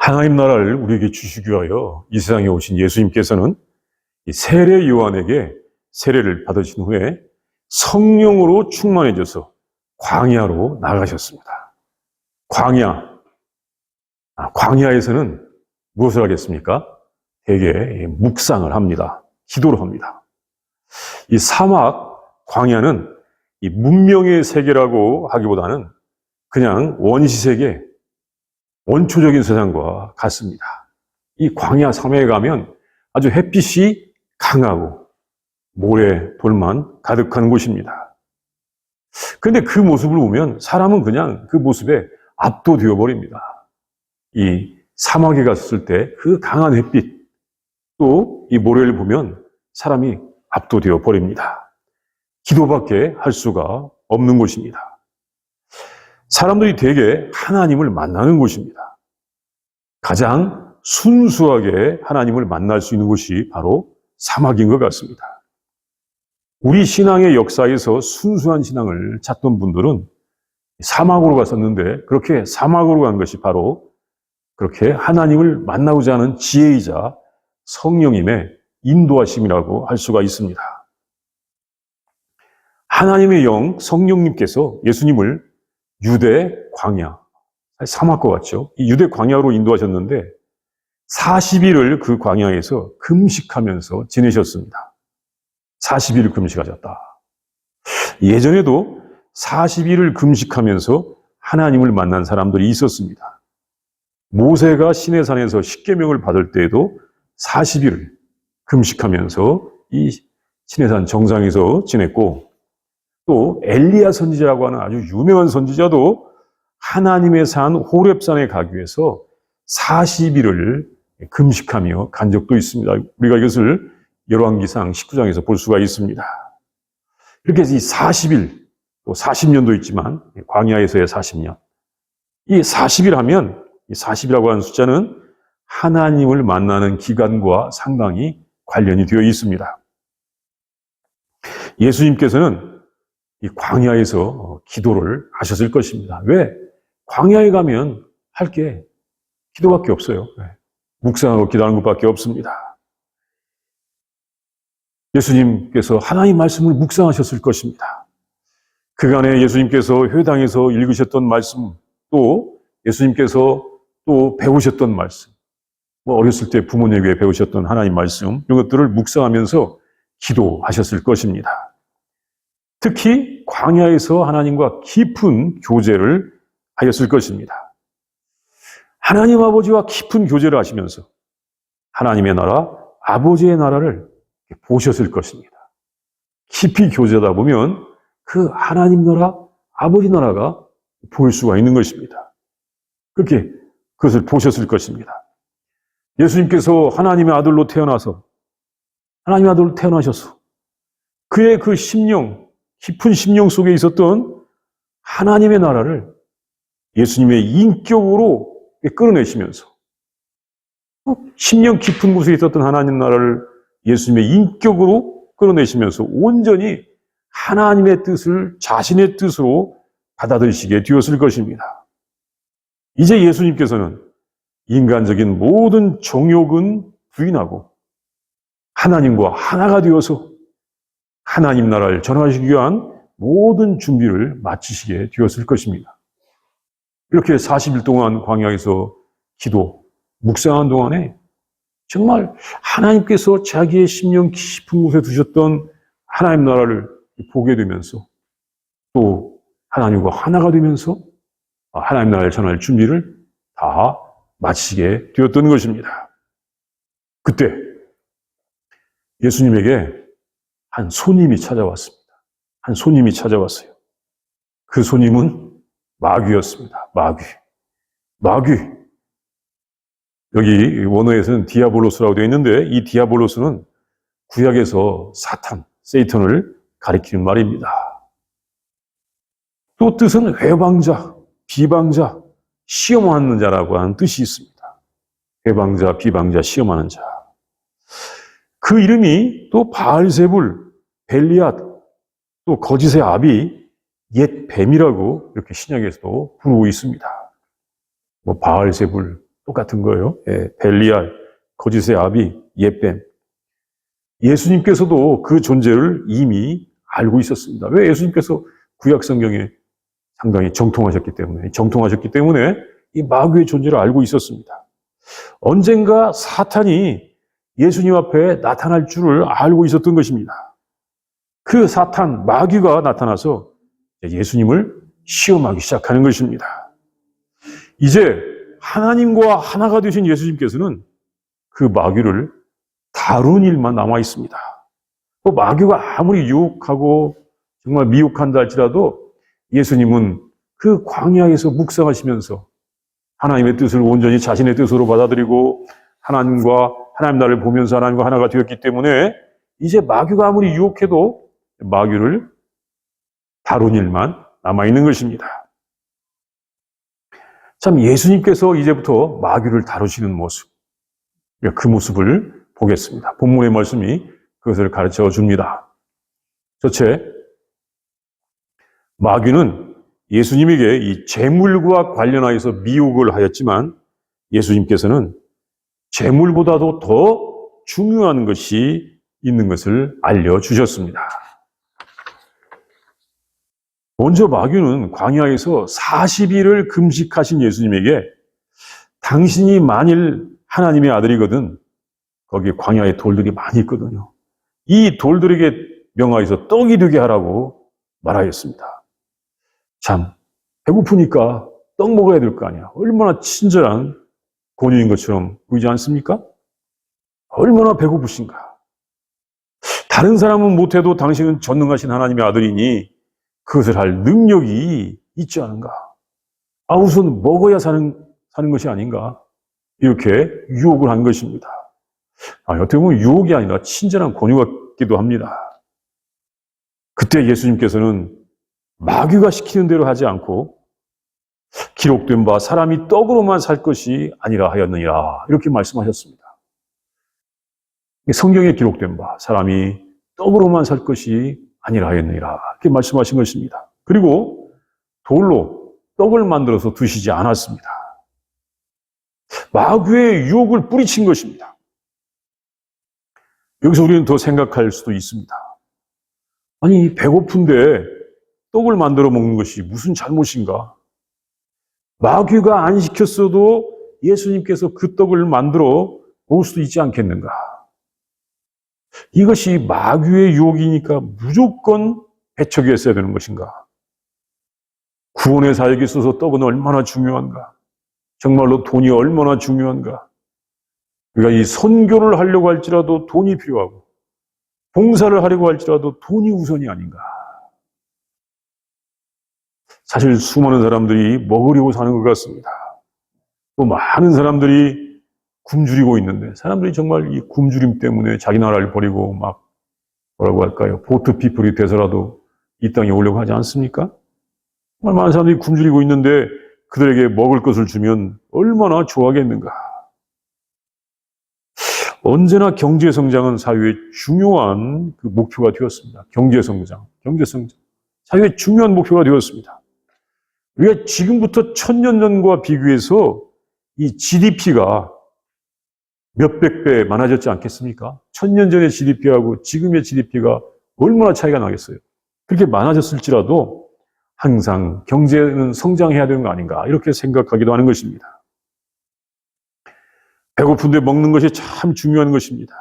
하나님 나라를 우리에게 주시기 위하여 이 세상에 오신 예수님께서는 이 세례 요한에게 세례를 받으신 후에 성령으로 충만해져서 광야로 나가셨습니다. 광야에서는 무엇을 하겠습니까? 대개 묵상을 합니다. 기도를 합니다. 이 사막, 광야는 이 문명의 세계라고 하기보다는 그냥 원시세계, 원초적인 세상과 같습니다. 이 광야 사막에 가면 아주 햇빛이 강하고 모래, 돌만 가득한 곳입니다. 그런데 그 모습을 보면 사람은 그냥 그 모습에 압도되어 버립니다. 이 사막에 갔을 때 그 강한 햇빛, 또 이 모래를 보면 사람이 압도되어 버립니다. 기도밖에 할 수가 없는 곳입니다. 사람들이 대개 하나님을 만나는 곳입니다. 가장 순수하게 하나님을 만날 수 있는 곳이 바로 사막인 것 같습니다. 우리 신앙의 역사에서 순수한 신앙을 찾던 분들은 사막으로 갔었는데, 그렇게 사막으로 간 것이 바로 그렇게 하나님을 만나고자 하는 지혜이자 성령님의 인도하심이라고 할 수가 있습니다. 하나님의 영 성령님께서 예수님을 유대 광야, 사막과 같죠. 이 유대 광야로 인도하셨는데 40일을 그 광야에서 금식하면서 지내셨습니다. 40일을 금식하셨다. 예전에도 40일을 금식하면서 하나님을 만난 사람들이 있었습니다. 모세가 시내산에서 십계명을 받을 때에도 40일을 금식하면서 이 시내산 정상에서 지냈고, 또 엘리야 선지자라고 하는 아주 유명한 선지자도 하나님의 산 호렙산에 가기 위해서 40일을 금식하며 간 적도 있습니다. 우리가 이것을 열왕기상 19장에서 볼 수가 있습니다. 이렇게 이 40일, 또 40년도 있지만 광야에서의 40년. 이 40일 하면 이 40이라고 하는 숫자는 하나님을 만나는 기간과 상당히 관련이 되어 있습니다. 예수님께서는 이 광야에서 기도를 하셨을 것입니다. 왜? 광야에 가면 할 게 기도밖에 없어요. 묵상하고 기도하는 것밖에 없습니다. 예수님께서 하나님 말씀을 묵상하셨을 것입니다. 그간에 예수님께서 회당에서 읽으셨던 말씀, 또 예수님께서 또 배우셨던 말씀, 어렸을 때 부모님에게 배우셨던 하나님 말씀, 이런 것들을 묵상하면서 기도하셨을 것입니다. 특히 광야에서 하나님과 깊은 교제를 하였을 것입니다. 하나님 아버지와 깊은 교제를 하시면서 하나님의 나라, 아버지의 나라를 보셨을 것입니다. 깊이 교제하다 보면 그 하나님 나라, 아버지 나라가 보일 수가 있는 것입니다. 그렇게 그것을 보셨을 것입니다. 예수님께서 하나님의 아들로 태어나서, 하나님의 아들로 태어나셔서 그의 그 심령, 깊은 심령 속에 있었던 하나님의 나라를 예수님의 인격으로 끌어내시면서, 심령 깊은 곳에 있었던 하나님 나라를 예수님의 인격으로 끌어내시면서 온전히 하나님의 뜻을 자신의 뜻으로 받아들이시게 되었을 것입니다. 이제 예수님께서는 인간적인 모든 정욕은 부인하고 하나님과 하나가 되어서 하나님 나라를 전하시기 위한 모든 준비를 마치시게 되었을 것입니다. 이렇게 40일 동안 광야에서 기도, 묵상한 동안에 정말 하나님께서 자기의 심령 깊은 곳에 두셨던 하나님 나라를 보게 되면서, 또 하나님과 하나가 되면서 하나님 나라를 전할 준비를 다 마치게 되었던 것입니다. 그때 예수님에게 한 손님이 찾아왔습니다. 한 손님이 찾아왔어요. 그 손님은 마귀였습니다. 마귀. 여기 원어에서는 디아볼로스라고 되어 있는데, 이 디아볼로스는 구약에서 사탄, 세이탄을 가리키는 말입니다. 또 뜻은 회방자, 비방자, 시험하는 자라고 하는 뜻이 있습니다. 회방자, 비방자, 시험하는 자. 그 이름이 또 바알세불, 벨리앗, 또 거짓의 아비, 옛 뱀이라고 이렇게 신약에서도 부르고 있습니다. 바알세불, 똑같은 거예요. 예, 벨리알, 거짓의 아비, 옙뱀. 예수님께서도 그 존재를 이미 알고 있었습니다. 왜? 예수님께서 구약 성경에 상당히 정통하셨기 때문에 이 마귀의 존재를 알고 있었습니다. 언젠가 사탄이 예수님 앞에 나타날 줄을 알고 있었던 것입니다. 그 사탄, 마귀가 나타나서 예수님을 시험하기 시작하는 것입니다. 이제 하나님과 하나가 되신 예수님께서는 그 마귀를 다룬 일만 남아 있습니다. 마귀가 아무리 유혹하고 정말 미혹한다 할지라도 예수님은 그 광야에서 묵상하시면서 하나님의 뜻을 온전히 자신의 뜻으로 받아들이고 하나님 나라를 보면서 하나님과 하나가 되었기 때문에 이제 마귀가 아무리 유혹해도 마귀를 다룬 일만 남아있는 것입니다. 참 예수님께서 이제부터 마귀를 다루시는 모습, 그 모습을 보겠습니다. 본문의 말씀이 그것을 가르쳐 줍니다. 첫째, 마귀는 예수님에게 이 재물과 관련하여서 미혹을 하였지만 예수님께서는 재물보다도 더 중요한 것이 있는 것을 알려주셨습니다. 먼저 마귀는 광야에서 40일을 금식하신 예수님에게 당신이 만일 하나님의 아들이거든 거기에 광야에 돌들이 많이 있거든요. 이 돌들에게 명하여서 떡이 되게 하라고 말하였습니다. 참 배고프니까 떡 먹어야 될 거 아니야. 얼마나 친절한 권유인 것처럼 보이지 않습니까? 얼마나 배고프신가. 다른 사람은 못해도 당신은 전능하신 하나님의 아들이니 그것을 할 능력이 있지 않은가. 우선 먹어야 사는 것이 아닌가. 이렇게 유혹을 한 것입니다. 어떻게 보면 유혹이 아니라 친절한 권유 같기도 합니다. 그때 예수님께서는 마귀가 시키는 대로 하지 않고 기록된 바 사람이 떡으로만 살 것이 아니라 하였느니라 이렇게 말씀하셨습니다. 성경에 기록된 바 사람이 떡으로만 살 것이 아니라 하였느니라 이렇게 말씀하신 것입니다. 그리고 돌로 떡을 만들어서 드시지 않았습니다. 마귀의 유혹을 뿌리친 것입니다. 여기서 우리는 더 생각할 수도 있습니다. 아니 배고픈데 떡을 만들어 먹는 것이 무슨 잘못인가? 마귀가 안 시켰어도 예수님께서 그 떡을 만들어 먹을 수도 있지 않겠는가? 이것이 마귀의 유혹이니까 무조건 배척했어야 되는 것인가? 구원의 사역에 있어서 떡은 얼마나 중요한가? 정말로 돈이 얼마나 중요한가? 우리가 이 선교를 하려고 할지라도 돈이 필요하고 봉사를 하려고 할지라도 돈이 우선이 아닌가? 사실 수많은 사람들이 먹으려고 사는 것 같습니다. 또 많은 사람들이 굶주리고 있는데 사람들이 정말 이 굶주림 때문에 자기 나라를 버리고 막 뭐라고 할까요? 보트 피플이 돼서라도 이 땅에 오려고 하지 않습니까? 정말 많은 사람들이 굶주리고 있는데 그들에게 먹을 것을 주면 얼마나 좋아하겠는가. 언제나 경제 성장은 사회의 중요한 그 목표가 되었습니다. 경제 성장. 사회의 중요한 목표가 되었습니다. 우리가 지금부터 1000년 전과 비교해서 이 GDP가 몇백 배 많아졌지 않겠습니까? 1000년 전의 GDP하고 지금의 GDP가 얼마나 차이가 나겠어요? 그렇게 많아졌을지라도 항상 경제는 성장해야 되는 거 아닌가 이렇게 생각하기도 하는 것입니다. 배고픈데 먹는 것이 참 중요한 것입니다.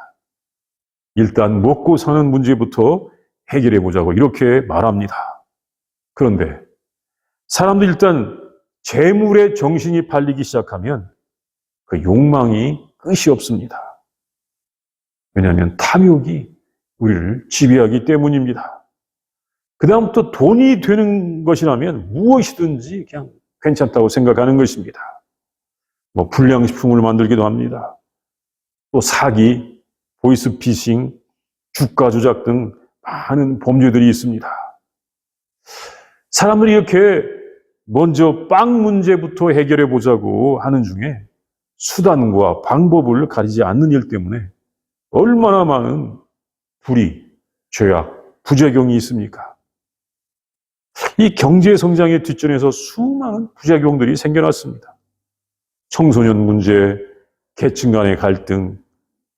일단 먹고 사는 문제부터 해결해 보자고 이렇게 말합니다. 그런데 사람들 일단 재물에 정신이 팔리기 시작하면 그 욕망이 끝이 없습니다. 왜냐하면 탐욕이 우리를 지배하기 때문입니다. 그 다음부터 돈이 되는 것이라면 무엇이든지 그냥 괜찮다고 생각하는 것입니다. 불량식품을 만들기도 합니다. 또 사기, 보이스피싱, 주가 조작 등 많은 범죄들이 있습니다. 사람들이 이렇게 먼저 빵 문제부터 해결해 보자고 하는 중에 수단과 방법을 가리지 않는 일 때문에 얼마나 많은 불의, 죄악, 부작용이 있습니까? 이 경제 성장의 뒷전에서 수많은 부작용들이 생겨났습니다. 청소년 문제, 계층 간의 갈등,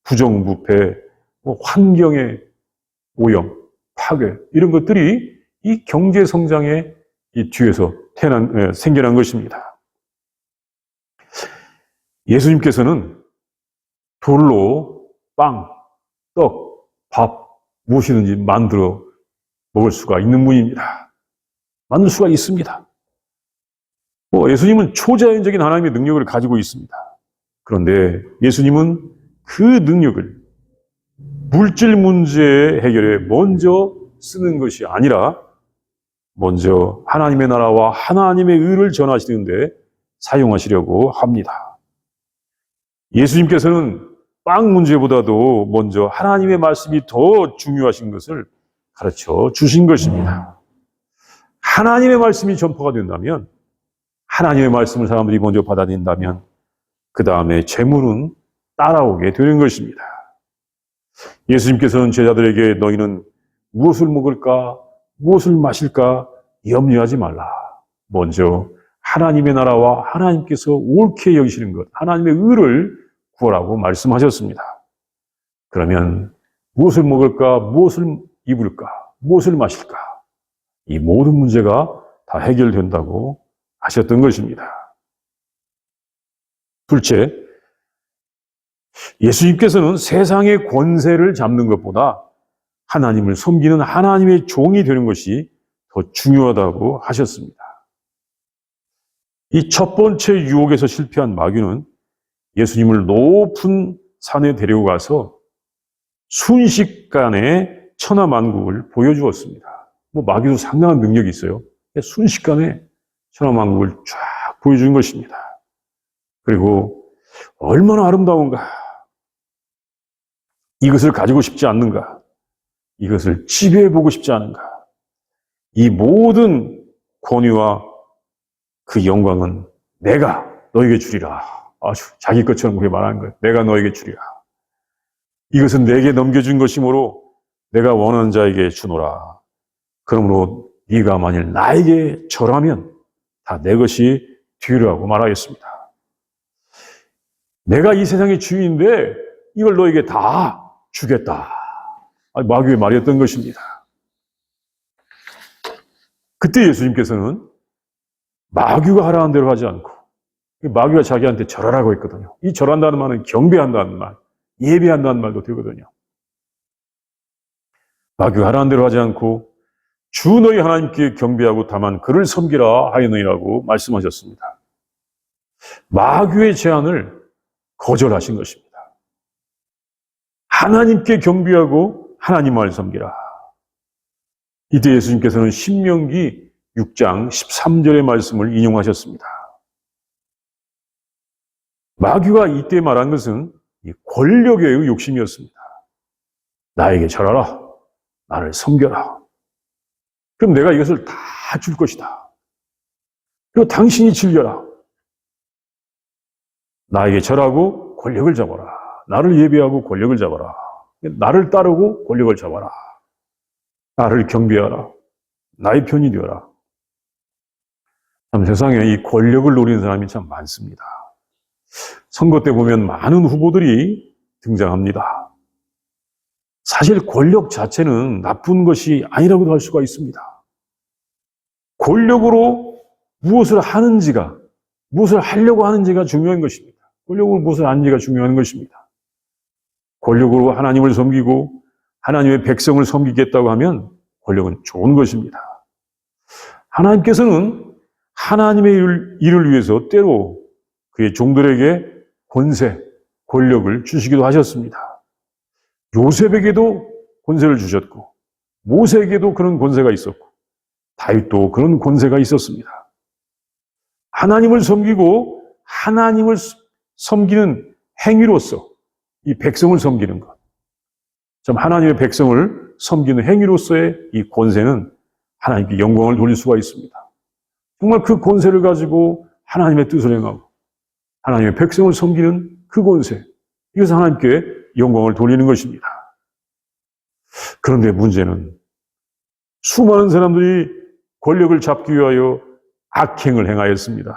부정부패, 환경의 오염, 파괴 이런 것들이 이 경제 성장의 이 뒤에서 생겨난 것입니다. 예수님께서는 돌로 빵, 떡, 밥 무엇이든지 만들어 먹을 수가 있는 분입니다. 만들 수가 있습니다. 예수님은 초자연적인 하나님의 능력을 가지고 있습니다. 그런데 예수님은 그 능력을 물질 문제 해결에 먼저 쓰는 것이 아니라 먼저 하나님의 나라와 하나님의 의를 전하시는데 사용하시려고 합니다. 예수님께서는 빵 문제보다도 먼저 하나님의 말씀이 더 중요하신 것을 가르쳐 주신 것입니다. 하나님의 말씀이 전파가 된다면, 하나님의 말씀을 사람들이 먼저 받아들인다면 그 다음에 재물은 따라오게 되는 것입니다. 예수님께서는 제자들에게 너희는 무엇을 먹을까, 무엇을 마실까 염려하지 말라. 먼저 하나님의 나라와 하나님께서 옳게 여기시는 것, 하나님의 의를 구하라고 말씀하셨습니다. 그러면 무엇을 먹을까, 무엇을 입을까, 무엇을 마실까, 이 모든 문제가 다 해결된다고 하셨던 것입니다. 둘째, 예수님께서는 세상의 권세를 잡는 것보다 하나님을 섬기는 하나님의 종이 되는 것이 더 중요하다고 하셨습니다. 이 첫 번째 유혹에서 실패한 마귀는 예수님을 높은 산에 데리고 가서 순식간에 천하만국을 보여주었습니다. 마귀도 상당한 능력이 있어요. 순식간에 천하만국을 쫙 보여준 것입니다. 그리고 얼마나 아름다운가, 이것을 가지고 싶지 않는가, 이것을 지배해보고 싶지 않은가, 이 모든 권위와 그 영광은 내가 너에게 주리라. 아주 자기 것처럼 그렇게 말하는 거예요. 내가 너에게 주리라. 이것은 내게 넘겨준 것이므로 내가 원하는 자에게 주노라. 그러므로 네가 만일 나에게 절하면 다 내 것이 되리라고 말하였습니다. 내가 이 세상의 주인인데 이걸 너에게 다 주겠다. 마귀의 말이었던 것입니다. 그때 예수님께서는 마귀가 하라는 대로 하지 않고, 마귀가 자기한테 절하라고 했거든요. 이 절한다는 말은 경배한다는 말, 예배한다는 말도 되거든요. 마귀가 하라는 대로 하지 않고 주 너희 하나님께 경배하고 다만 그를 섬기라 하였느니라고 말씀하셨습니다. 마귀의 제안을 거절하신 것입니다. 하나님께 경배하고 하나님을 섬기라. 이때 예수님께서는 신명기 6장 13절의 말씀을 인용하셨습니다. 마귀가 이때 말한 것은 권력의 욕심이었습니다. 나에게 절하라. 나를 섬겨라. 그럼 내가 이것을 다 줄 것이다. 그리고 당신이 즐겨라. 나에게 절하고 권력을 잡아라. 나를 예배하고 권력을 잡아라. 나를 따르고 권력을 잡아라. 나를 경배하라. 나의 편이 되어라. 참 세상에 이 권력을 노리는 사람이 참 많습니다. 선거 때 보면 많은 후보들이 등장합니다. 사실 권력 자체는 나쁜 것이 아니라고도 할 수가 있습니다. 권력으로 무엇을 하는지가, 무엇을 하려고 하는지가 중요한 것입니다. 권력으로 무엇을 하는지가 중요한 것입니다. 권력으로 하나님을 섬기고 하나님의 백성을 섬기겠다고 하면 권력은 좋은 것입니다. 하나님께서는 하나님의 일을 위해서 때로 그의 종들에게 권세, 권력을 주시기도 하셨습니다. 요셉에게도 권세를 주셨고 모세에게도 그런 권세가 있었고 다윗도 그런 권세가 있었습니다. 하나님을 섬기고 하나님을 섬기는 행위로서 이 백성을 섬기는 것, 참 하나님의 백성을 섬기는 행위로서의 이 권세는 하나님께 영광을 돌릴 수가 있습니다. 정말 그 권세를 가지고 하나님의 뜻을 행하고 하나님의 백성을 섬기는 그 권세, 이것은 하나님께 영광을 돌리는 것입니다. 그런데 문제는 수많은 사람들이 권력을 잡기 위하여 악행을 행하였습니다.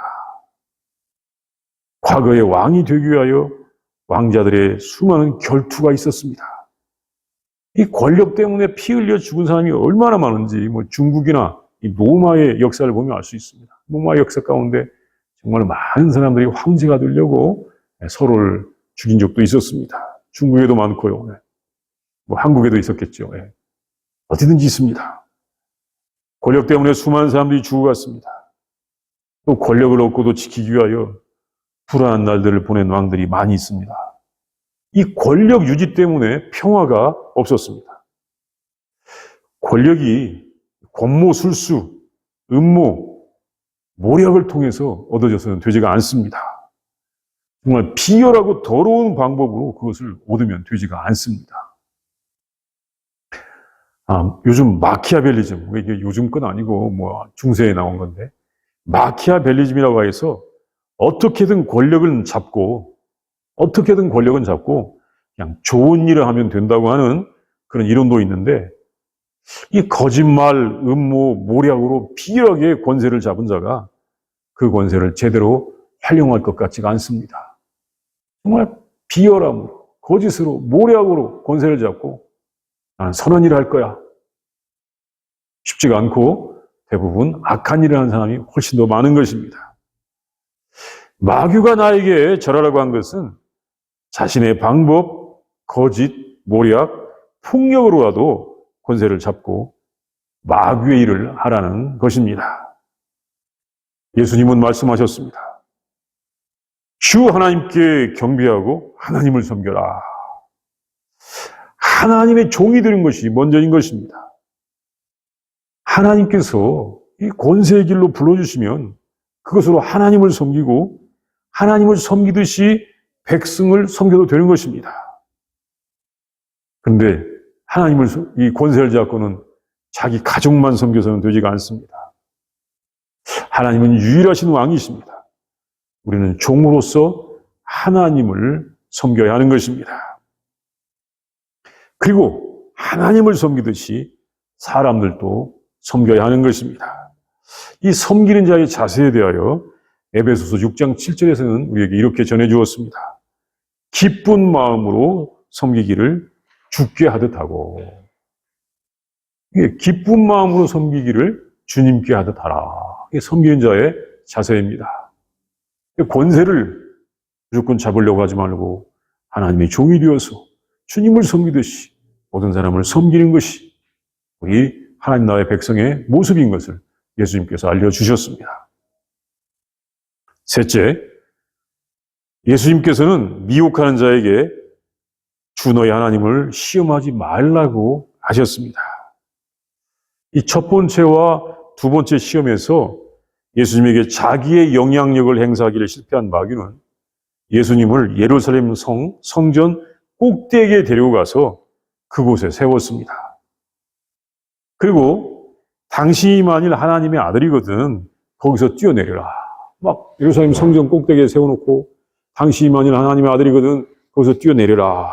과거에 왕이 되기 위하여 왕자들의 수많은 결투가 있었습니다. 이 권력 때문에 피 흘려 죽은 사람이 얼마나 많은지 중국이나 이 로마의 역사를 보면 알 수 있습니다. 로마 역사 가운데 정말 많은 사람들이 황제가 되려고 서로를 죽인 적도 있었습니다. 중국에도 많고요. 한국에도 있었겠죠. 어디든지 있습니다. 권력 때문에 수많은 사람들이 죽어갔습니다. 또 권력을 얻고도 지키기 위하여 불안한 날들을 보낸 왕들이 많이 있습니다. 이 권력 유지 때문에 평화가 없었습니다. 권력이 권모술수, 음모, 모략을 통해서 얻어져서는 되지가 않습니다. 정말 비열하고 더러운 방법으로 그것을 얻으면 되지가 않습니다. 요즘 마키아벨리즘, 이게 요즘 건 아니고 중세에 나온 건데, 마키아벨리즘이라고 해서 어떻게든 권력은 잡고 그냥 좋은 일을 하면 된다고 하는 그런 이론도 있는데, 이 거짓말, 음모, 모략으로 비열하게 권세를 잡은 자가 그 권세를 제대로 활용할 것 같지가 않습니다. 정말 비열함으로, 거짓으로, 모략으로 권세를 잡고 나는 선한 일을 할 거야. 쉽지가 않고 대부분 악한 일을 하는 사람이 훨씬 더 많은 것입니다. 마귀가 나에게 절하라고 한 것은 자신의 방법, 거짓, 모략, 폭력으로라도 권세를 잡고 마귀의 일을 하라는 것입니다. 예수님은 말씀하셨습니다. 주 하나님께 경배하고 하나님을 섬겨라. 하나님의 종이 되는 것이 먼저인 것입니다. 하나님께서 이 권세의 길로 불러주시면 그것으로 하나님을 섬기고 하나님을 섬기듯이 백성을 섬겨도 되는 것입니다. 그런데 하나님을 이 권세를 잡고는 자기 가족만 섬겨서는 되지가 않습니다. 하나님은 유일하신 왕이십니다. 우리는 종으로서 하나님을 섬겨야 하는 것입니다. 그리고 하나님을 섬기듯이 사람들도 섬겨야 하는 것입니다. 이 섬기는 자의 자세에 대하여 에베소서 6장 7절에서는 우리에게 이렇게 전해주었습니다. 기쁜 마음으로 섬기기를 주께 하듯 하고, 기쁜 마음으로 섬기기를 주님께 하듯 하라. 이게 섬기는 자의 자세입니다. 권세를 무조건 잡으려고 하지 말고 하나님의 종이 되어서 주님을 섬기듯이 모든 사람을 섬기는 것이 우리 하나님 나라의 백성의 모습인 것을 예수님께서 알려주셨습니다. 셋째, 예수님께서는 미혹하는 자에게 주 너희 하나님을 시험하지 말라고 하셨습니다. 이 첫 번째와 두 번째 시험에서 예수님에게 자기의 영향력을 행사하기를 실패한 마귀는 예수님을 예루살렘 성전 꼭대기에 데리고 가서 그곳에 세웠습니다. 그리고 당신이 만일 하나님의 아들이거든 거기서 뛰어내려라. 막 예루살렘 성전 꼭대기에 세워놓고 당신이 만일 하나님의 아들이거든 거기서 뛰어내려라.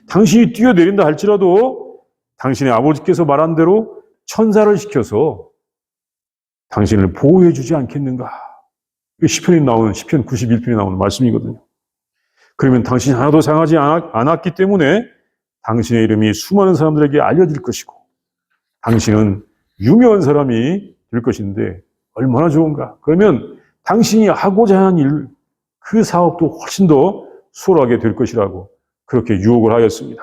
당신이 뛰어내린다 할지라도 당신의 아버지께서 말한 대로 천사를 시켜서 당신을 보호해 주지 않겠는가. 시편에 나오는 시편 91편에 나오는 말씀이거든요. 그러면 당신이 하나도 상하지 않았기 때문에 당신의 이름이 수많은 사람들에게 알려질 것이고 당신은 유명한 사람이 될 것인데 얼마나 좋은가. 그러면 당신이 하고자 하는 일, 그 사업도 훨씬 더 수월하게 될 것이라고 그렇게 유혹을 하였습니다.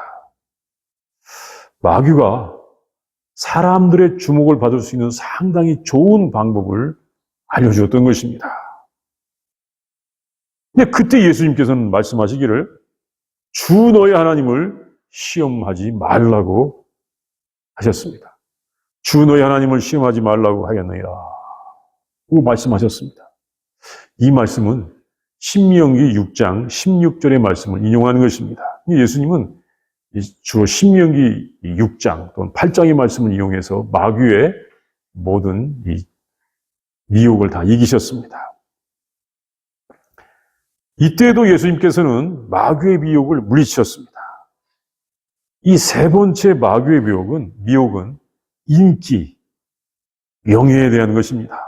마귀가 사람들의 주목을 받을 수 있는 상당히 좋은 방법을 알려주었던 것입니다. 근데 그때 예수님께서는 말씀하시기를 주 너의 하나님을 시험하지 말라고 하셨습니다. 주 너의 하나님을 시험하지 말라고 하였느니라. 그 말씀하셨습니다. 이 말씀은 신명기 6장 16절의 말씀을 인용하는 것입니다. 예수님은 주로 신명기 6장 또는 8장의 말씀을 이용해서 마귀의 모든 이 미혹을 다 이기셨습니다. 이때도 예수님께서는 마귀의 미혹을 물리치셨습니다. 이 세 번째 마귀의 미혹은 인기, 명예에 대한 것입니다.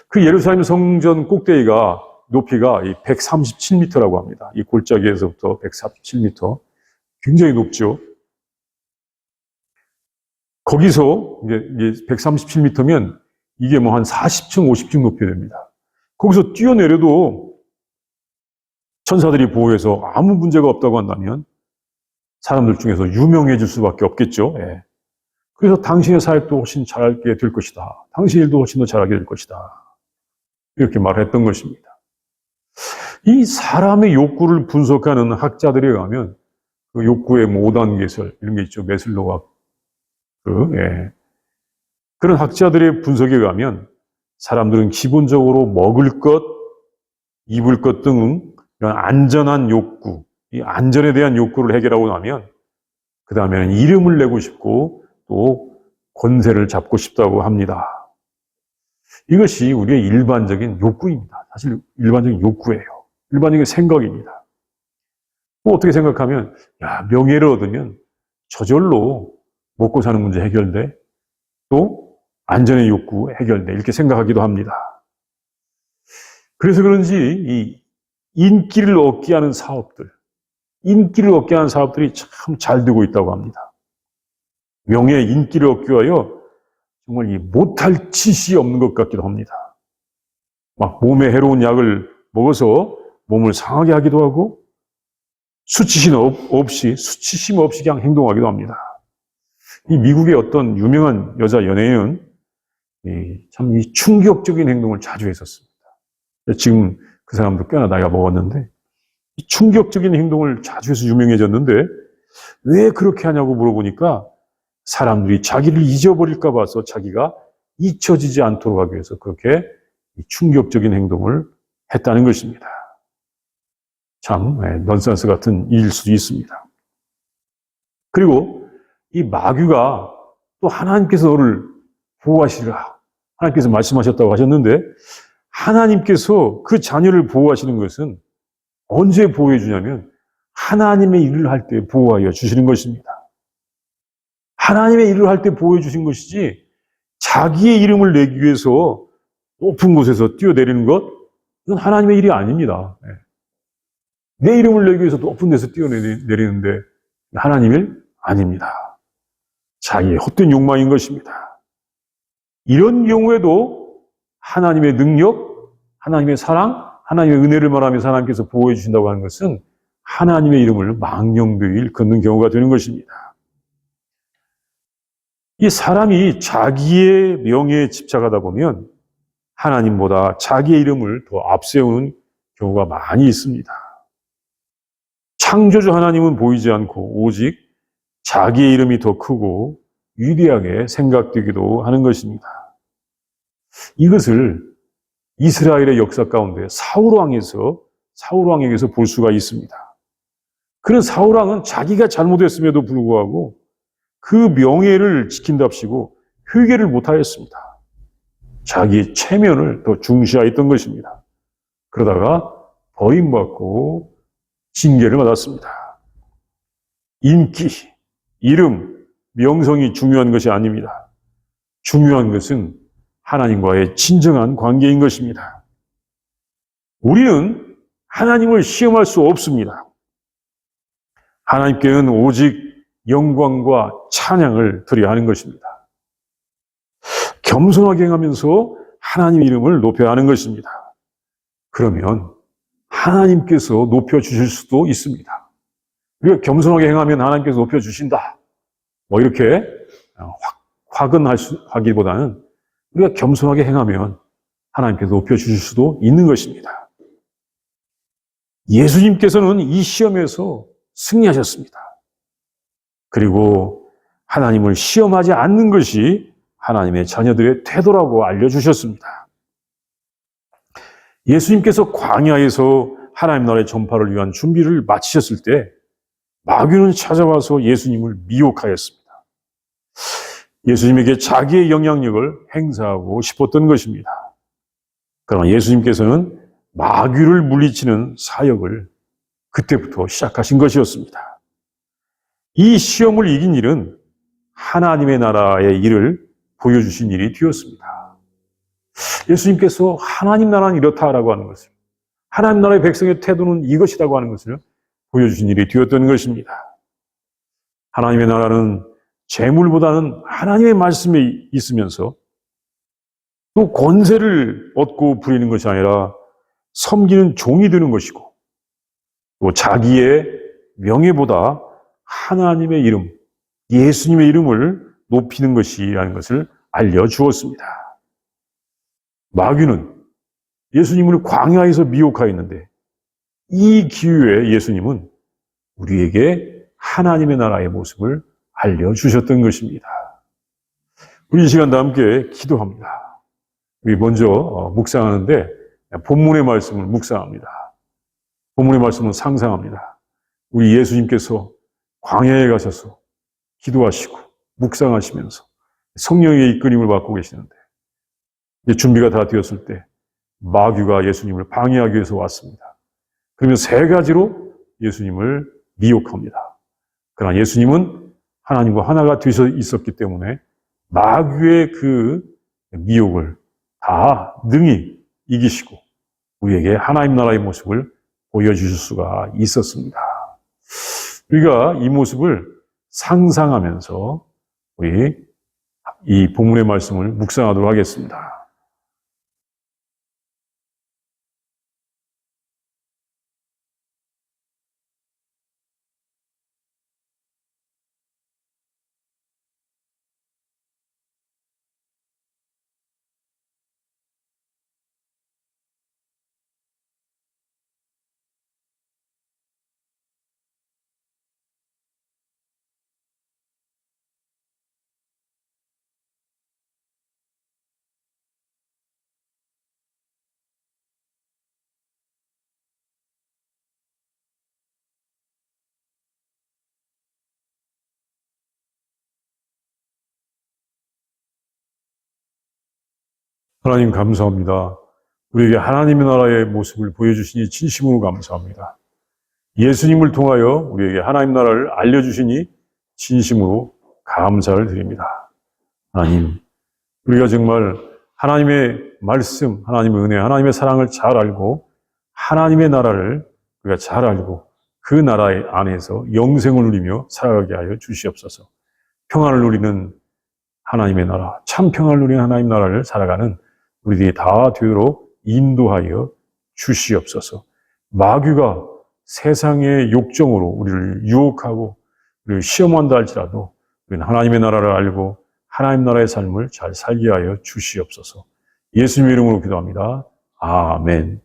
그 예루살렘 성전 꼭대기가 높이가 137m라고 합니다. 이 골짜기에서부터 137m. 굉장히 높죠. 거기서 이제 137m면 이게 뭐 한 40층, 50층 높이 됩니다. 거기서 뛰어내려도 천사들이 보호해서 아무 문제가 없다고 한다면 사람들 중에서 유명해질 수밖에 없겠죠. 예. 그래서 당신의 사역도 훨씬 잘하게 될 것이다. 당신의 일도 훨씬 더 잘하게 될 것이다. 이렇게 말했던 것입니다. 이 사람의 욕구를 분석하는 학자들에 의하면 그 욕구의 뭐 5단계설 이런 게 있죠. 메슬로와 예. 그런 학자들의 분석에 의하면 사람들은 기본적으로 먹을 것, 입을 것 등 이런 안전한 욕구, 이 안전에 대한 욕구를 해결하고 나면 그 다음에는 이름을 내고 싶고 또 권세를 잡고 싶다고 합니다. 이것이 우리의 일반적인 욕구입니다. 사실 일반적인 욕구예요. 일반적인 생각입니다. 또 어떻게 생각하면 명예를 얻으면 저절로 먹고 사는 문제 해결돼. 또 안전의 욕구 해결돼. 이렇게 생각하기도 합니다. 그래서 그런지 이 인기를 얻게 하는 사업들, 인기를 얻게 하는 사업들이 참 잘 되고 있다고 합니다. 명예, 인기를 얻기 위하여 정말 이 못할 짓이 없는 것 같기도 합니다. 막 몸에 해로운 약을 먹어서 몸을 상하게 하기도 하고 수치심 없이 그냥 행동하기도 합니다. 이 미국의 어떤 유명한 여자 연예인은 참 이 충격적인 행동을 자주 했었습니다. 지금 그 사람도 꽤나 나이가 먹었는데 이 충격적인 행동을 자주 해서 유명해졌는데 왜 그렇게 하냐고 물어보니까 사람들이 자기를 잊어버릴까 봐서 자기가 잊혀지지 않도록 하기 위해서 그렇게 충격적인 행동을 했다는 것입니다. 참 넌센스 같은 일일 수도 있습니다. 그리고 이 마귀가 또 하나님께서 너를 보호하시리라. 하나님께서 말씀하셨다고 하셨는데 하나님께서 그 자녀를 보호하시는 것은 언제 보호해 주냐면 하나님의 일을 할 때 보호하여 주시는 것입니다. 하나님의 일을 할 때 보호해 주신 것이지 자기의 이름을 내기 위해서 높은 곳에서 뛰어내리는 것 이건 하나님의 일이 아닙니다. 내 이름을 내기 위해서 높은 데서 뛰어내리는데 하나님 일 아닙니다. 자기의 헛된 욕망인 것입니다. 이런 경우에도 하나님의 능력, 하나님의 사랑, 하나님의 은혜를 말하면서 하나님께서 보호해 주신다고 하는 것은 하나님의 이름을 망령되이 일컫는 경우가 되는 것입니다. 이 사람이 자기의 명예에 집착하다 보면 하나님보다 자기의 이름을 더 앞세우는 경우가 많이 있습니다. 창조주 하나님은 보이지 않고 오직 자기의 이름이 더 크고 위대하게 생각되기도 하는 것입니다. 이것을 이스라엘의 역사 가운데 사울왕에게서 볼 수가 있습니다. 그런 사울왕은 자기가 잘못했음에도 불구하고 그 명예를 지킨답시고 회개를 못하였습니다. 자기의 체면을 더 중시하였던 것입니다. 그러다가 버림받고 징계를 받았습니다. 인기, 이름, 명성이 중요한 것이 아닙니다. 중요한 것은 하나님과의 진정한 관계인 것입니다. 우리는 하나님을 시험할 수 없습니다. 하나님께는 오직 영광과 찬양을 드려야 하는 것입니다. 겸손하게 행하면서 하나님 이름을 높여야 하는 것입니다. 그러면 하나님께서 높여주실 수도 있습니다. 우리가 겸손하게 행하면 하나님께서 높여주신다. 뭐 이렇게 화근하기보다는 우리가 겸손하게 행하면 하나님께서 높여주실 수도 있는 것입니다. 예수님께서는 이 시험에서 승리하셨습니다. 그리고 하나님을 시험하지 않는 것이 하나님의 자녀들의 태도라고 알려주셨습니다. 예수님께서 광야에서 하나님 나라의 전파를 위한 준비를 마치셨을 때 마귀는 찾아와서 예수님을 미혹하였습니다. 예수님에게 자기의 영향력을 행사하고 싶었던 것입니다. 그러나 예수님께서는 마귀를 물리치는 사역을 그때부터 시작하신 것이었습니다. 이 시험을 이긴 일은 하나님의 나라의 일을 보여주신 일이 되었습니다. 예수님께서 하나님 나라는 이렇다라고 하는 것을 하나님 나라의 백성의 태도는 이것이라고 하는 것을 보여주신 일이 되었던 것입니다. 하나님의 나라는 재물보다는 하나님의 말씀에 있으면서 또 권세를 얻고 부리는 것이 아니라 섬기는 종이 되는 것이고, 또 자기의 명예보다 하나님의 이름, 예수님의 이름을 높이는 것이라는 것을 알려주었습니다. 마귀는 예수님을 광야에서 미혹하였는데, 이 기회에 예수님은 우리에게 하나님의 나라의 모습을 알려주셨던 것입니다. 우리 이 시간 다 함께 기도합니다. 우리 먼저 묵상하는데 본문의 말씀을 묵상합니다. 본문의 말씀은 상상합니다. 우리 예수님께서 광야에 가셔서 기도하시고 묵상하시면서 성령의 이끌림을 받고 계시는데, 이제 준비가 다 되었을 때 마귀가 예수님을 방해하기 위해서 왔습니다. 그러면 세 가지로 예수님을 미혹합니다. 그러나 예수님은 하나님과 하나가 되셔 있었기 때문에 마귀의 그 미혹을 다 능히 이기시고 우리에게 하나님 나라의 모습을 보여주실 수가 있었습니다. 우리가 이 모습을 상상하면서 우리 이 본문의 말씀을 묵상하도록 하겠습니다. 하나님 감사합니다. 우리에게 하나님의 나라의 모습을 보여주시니 진심으로 감사합니다. 예수님을 통하여 우리에게 하나님 나라를 알려주시니 진심으로 감사를 드립니다. 하나님, 우리가 정말 하나님의 말씀, 하나님의 은혜, 하나님의 사랑을 잘 알고 하나님의 나라를 우리가 잘 알고 그 나라 안에서 영생을 누리며 살아가게 하여 주시옵소서. 평안을 누리는 하나님의 나라, 참 평안을 누리는 하나님 나라를 살아가는 우리들이 다 되도록 인도하여 주시옵소서. 마귀가 세상의 욕정으로 우리를 유혹하고 우리를 시험한다 할지라도 우리는 하나님의 나라를 알고 하나님 나라의 삶을 잘 살게 하여 주시옵소서. 예수님의 이름으로 기도합니다. 아멘.